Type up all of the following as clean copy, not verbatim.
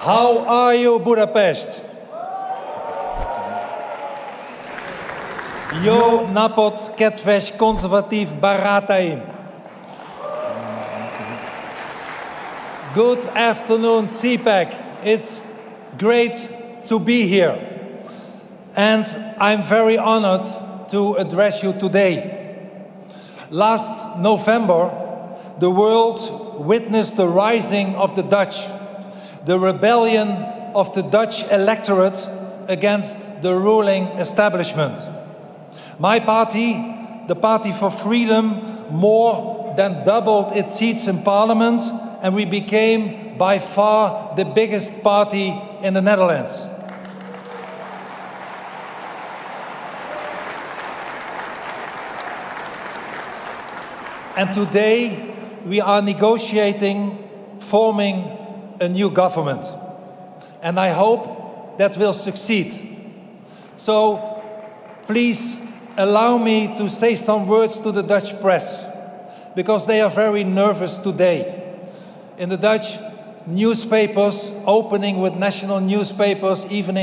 How are you, Budapest? Jó napot, kedves konzervatív barátaim. Good afternoon, CPAC. It's great to be here. And I'm very honored to address you today. Last November, the world witnessed the rising of the Dutch, the rebellion of the Dutch electorate against the ruling establishment. My party, the Party for Freedom, more than doubled its seats in parliament, and we became by far the biggest party in the Netherlands. And today we are negotiating, forming a new government. And I hope that will succeed. So please allow me to say some words to the Dutch press, because they are very nervous today. In the Dutch newspapers, opening with national newspapers, even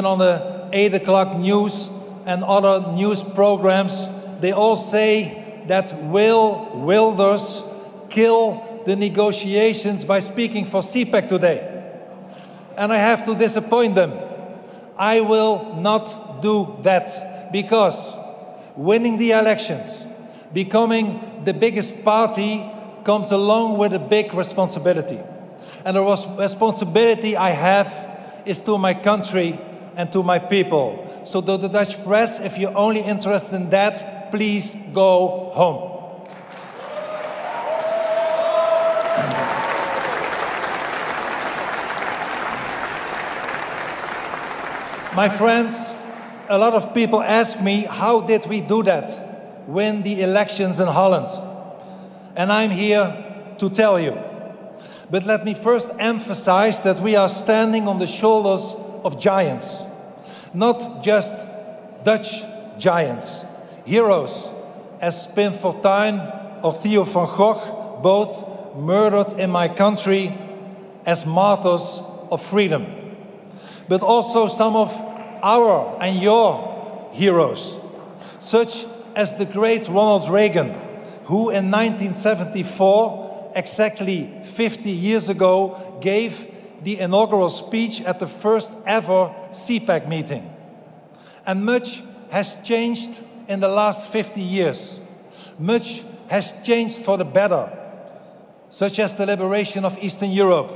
on the 8 o'clock news and other news programs, they all say that Wilders kill the negotiations by speaking for CPAC today. And I have to disappoint them. I will not do that, because winning the elections, becoming the biggest party, comes along with a big responsibility. And the responsibility I have is to my country and to my people. So to the Dutch press, if you're only interested in that, please go home. My friends, a lot of people ask me, how did we do that? Win the elections in Holland? And I'm here to tell you. But let me first emphasize that we are standing on the shoulders of giants. Not just Dutch giants. Heroes as Pim Fortuyn or Theo van Gogh, both murdered in my country as martyrs of freedom. But also some of our and your heroes, such as the great Ronald Reagan, who in 1974, exactly 50 years ago, gave the inaugural speech at the first ever CPAC meeting. And much has changed in the last 50 years. Much has changed for the better, such as the liberation of Eastern Europe.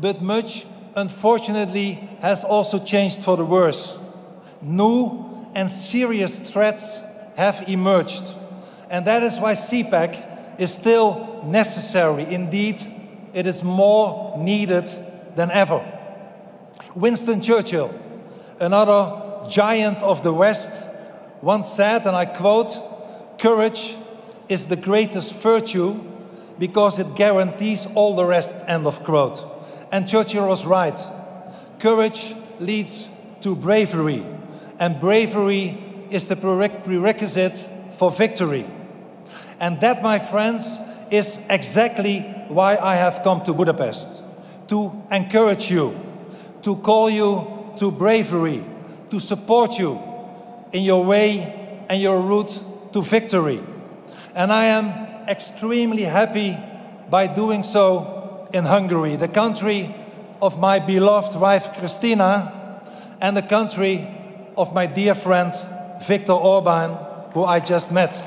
But much, unfortunately, has also changed for the worse. New and serious threats have emerged. And that is why CPAC is still necessary. Indeed, it is more needed than ever. Winston Churchill, another giant of the West, once said, and I quote, "Courage is the greatest virtue because it guarantees all the rest," end of quote. And Churchill was right. Courage leads to bravery, and bravery is the prerequisite for victory. And that, my friends, is exactly why I have come to Budapest. To encourage you, to call you to bravery, to support you in your way and your route to victory. And I am extremely happy by doing so in Hungary, the country of my beloved wife Christina, and the country of my dear friend Viktor Orbán, who I just met.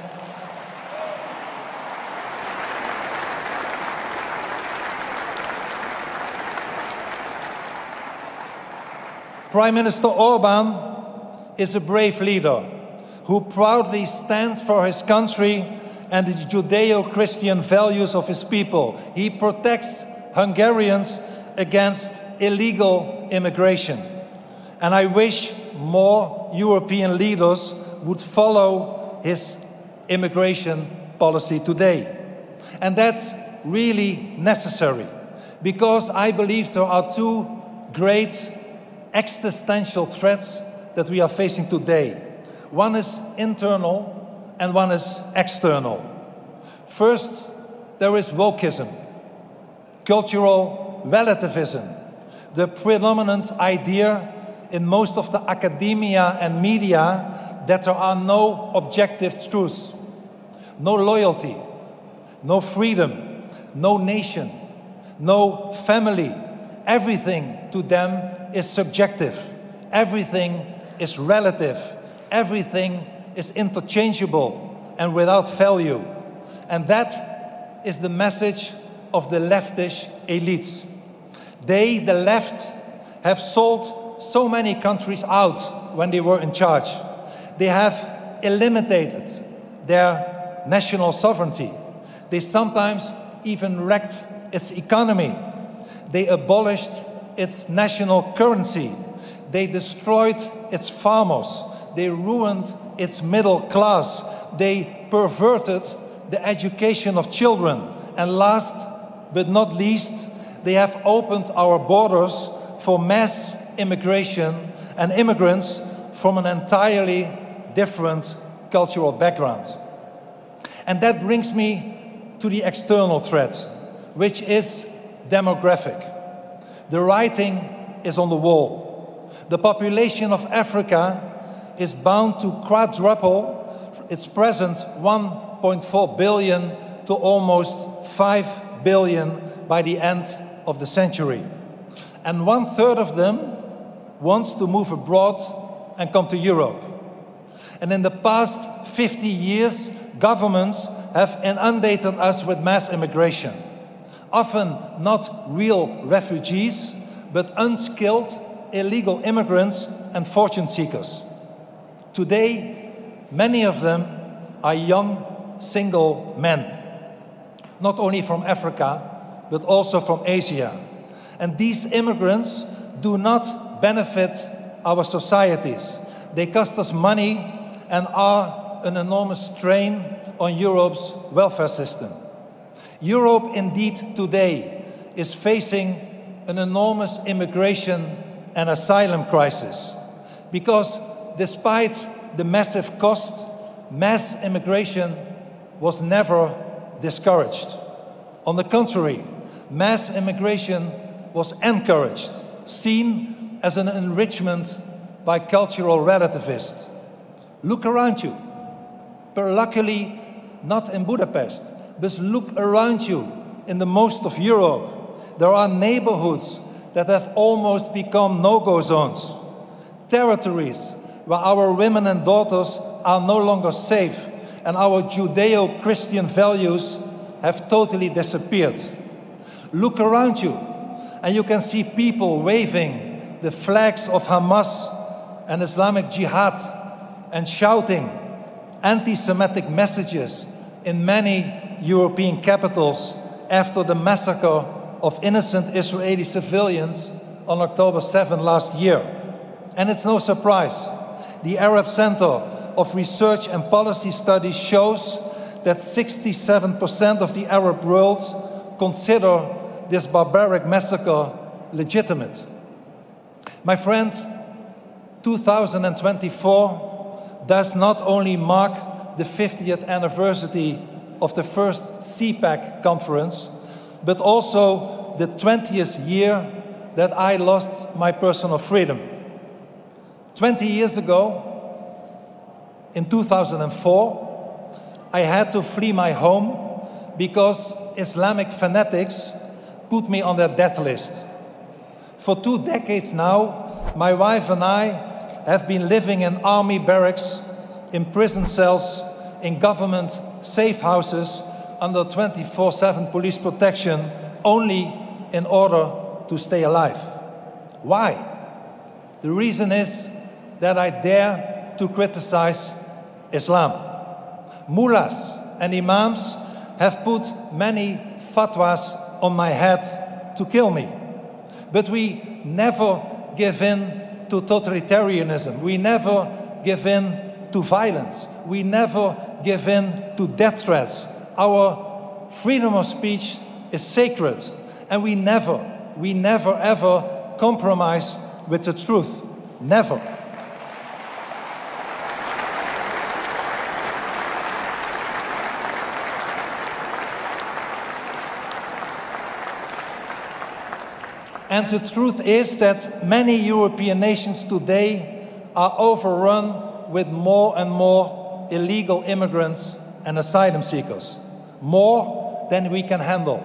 Prime Minister Orbán is a brave leader who proudly stands for his country and the Judeo-Christian values of his people. He protects Hungarians against illegal immigration. And I wish more European leaders would follow his immigration policy today. And that's really necessary, because I believe there are two great existential threats that we are facing today. One is internal and one is external. First, there is wokeism, cultural relativism, the predominant idea in most of the academia and media that there are no objective truths, no loyalty, no freedom, no nation, no family. Everything to them is subjective. Everything is relative. Everything is interchangeable and without value. And that is the message of the leftish elites. They, the left, have sold so many countries out when they were in charge. They have eliminated their national sovereignty. They sometimes even wrecked its economy. They abolished its national currency. They destroyed its farmers. They ruined its middle class. They perverted the education of children. And last but not least, they have opened our borders for mass immigration and immigrants from an entirely different cultural background. And that brings me to the external threat, which is demographic. The writing is on the wall. The population of Africa is bound to quadruple its present 1.4 billion to almost 5 billion by the end of the century. And 1/3 of them wants to move abroad and come to Europe. And in the past 50 years, governments have inundated us with mass immigration. Often not real refugees, but unskilled illegal immigrants and fortune seekers. Today, many of them are young, single men, not only from Africa, but also from Asia. And these immigrants do not benefit our societies. They cost us money and are an enormous strain on Europe's welfare system. Europe, indeed, today is facing an enormous immigration and asylum crisis, because despite the massive cost, mass immigration was never discouraged. On the contrary, mass immigration was encouraged, seen as an enrichment by cultural relativists. Look around you. But luckily, not in Budapest, but look around you in the most of Europe. There are neighborhoods that have almost become no-go zones, territories where our women and daughters are no longer safe, and our Judeo-Christian values have totally disappeared. Look around you, and you can see people waving the flags of Hamas and Islamic Jihad and shouting anti-Semitic messages in many European capitals after the massacre of innocent Israeli civilians on October 7 last year. And it's no surprise. The Arab Center of Research and Policy Studies shows that 67% of the Arab world consider this barbaric massacre legitimate. My friend, 2024 does not only mark the 50th anniversary of the first CPAC conference, but also the 20th year that I lost my personal freedom. 20 years ago, in 2004, I had to flee my home because Islamic fanatics put me on their death list. For 2 decades now, my wife and I have been living in army barracks, in prison cells, in government safe houses, under 24/7 police protection, only in order to stay alive. Why? The reason is that I dare to criticize Islam. Mullahs and imams have put many fatwas on my head to kill me. But we never give in to totalitarianism. We never give in to violence. We never give in to death threats. Our freedom of speech is sacred, and we never ever compromise with the truth. Never. And the truth is that many European nations today are overrun with more and more illegal immigrants and asylum seekers, more than we can handle.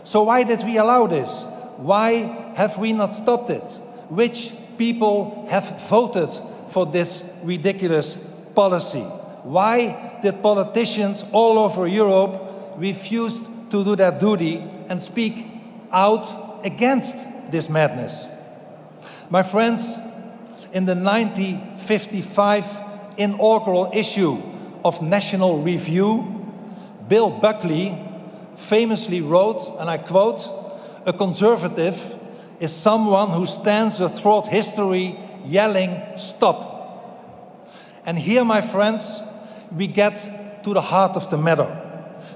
So why did we allow this? Why have we not stopped it? Which people have voted for this ridiculous policy? Why did politicians all over Europe refuse to do their duty and speak out against this madness? My friends, in the 1955 inaugural issue of National Review, Bill Buckley famously wrote, and I quote, "A conservative is someone who stands athwart history yelling, 'Stop!'" And here, my friends, we get to the heart of the matter,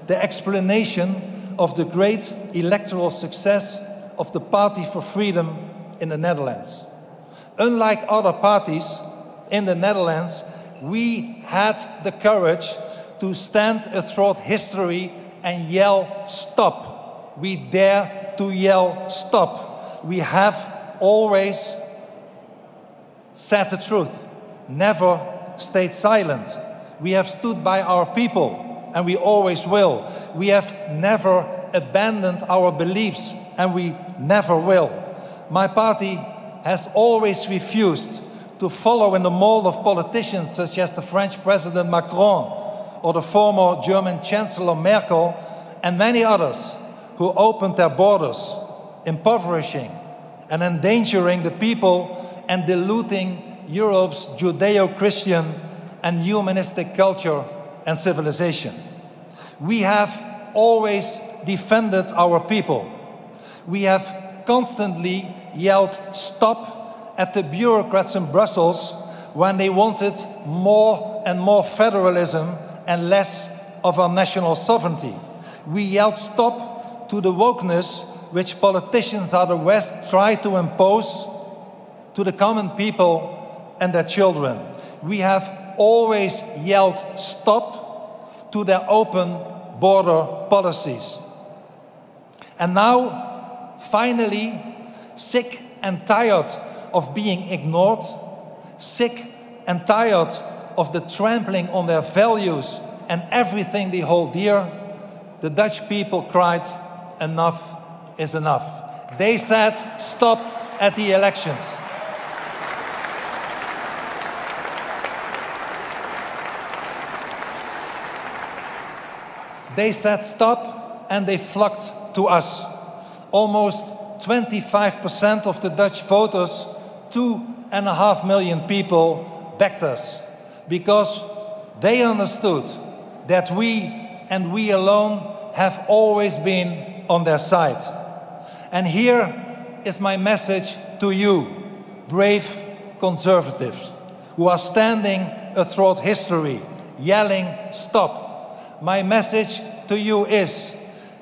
the explanation of the great electoral success of the Party for Freedom in the Netherlands. Unlike other parties in the Netherlands, we had the courage to stand athwart history and yell, "Stop!" We dare to yell, "Stop!" We have always said the truth, never stayed silent. We have stood by our people, and we always will. We have never abandoned our beliefs, and we never will. My party has always refused to follow in the mold of politicians such as the French President Macron or the former German Chancellor Merkel and many others who opened their borders, impoverishing and endangering the people and diluting Europe's Judeo-Christian and humanistic culture and civilization. We have always defended our people. We have constantly yelled "Stop!" at the bureaucrats in Brussels when they wanted more and more federalism and less of our national sovereignty. We yelled "Stop!" to the wokeness which politicians out of the West try to impose to the common people and their children. We have always yelled "Stop!" to their open border policies. And now, finally, sick and tired of being ignored, sick and tired of the trampling on their values and everything they hold dear, the Dutch people cried, "Enough is enough." They said "Stop!" at the elections. They said "Stop!" and they flocked to us. Almost 25% of the Dutch voters, 2.5 million people, backed us because they understood that we and we alone have always been on their side. And here is my message to you, brave conservatives who are standing athwart history, yelling "Stop!" My message to you is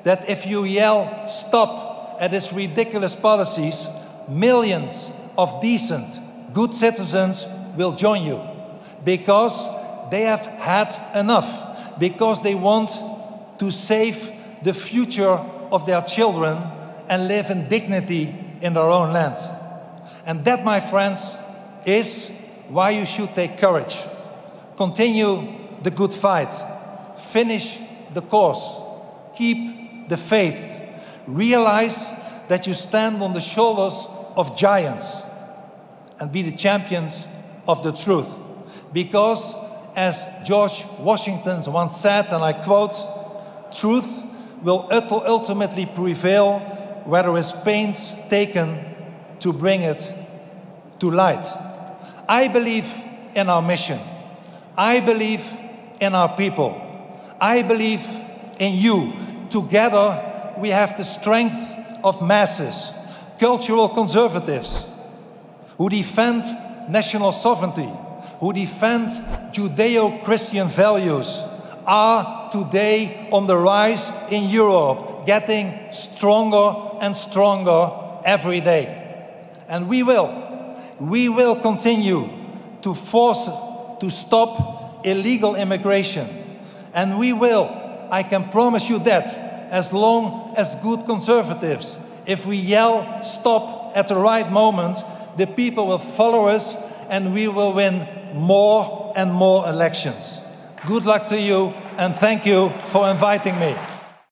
that if you yell "Stop!" at these ridiculous policies, millions of decent, good citizens will join you because they have had enough, because they want to save the future of their children and live in dignity in their own land. And that, my friends, is why you should take courage. Continue the good fight. Finish the course. Keep the faith. Realize that you stand on the shoulders of giants and be the champions of the truth. Because, as George Washington once said, and I quote, "Truth will ultimately prevail where there is pains taken to bring it to light." I believe in our mission. I believe in our people. I believe in you. Together we have the strength of masses, cultural conservatives who defend national sovereignty, who defend Judeo-Christian values, are today on the rise in Europe, getting stronger and stronger every day. And we will continue to force to stop illegal immigration. And we will, I can promise you that, as long as good conservatives, if we yell "Stop!" at the right moment, the people will follow us and we will win more and more elections. Good luck to you and thank you for inviting me.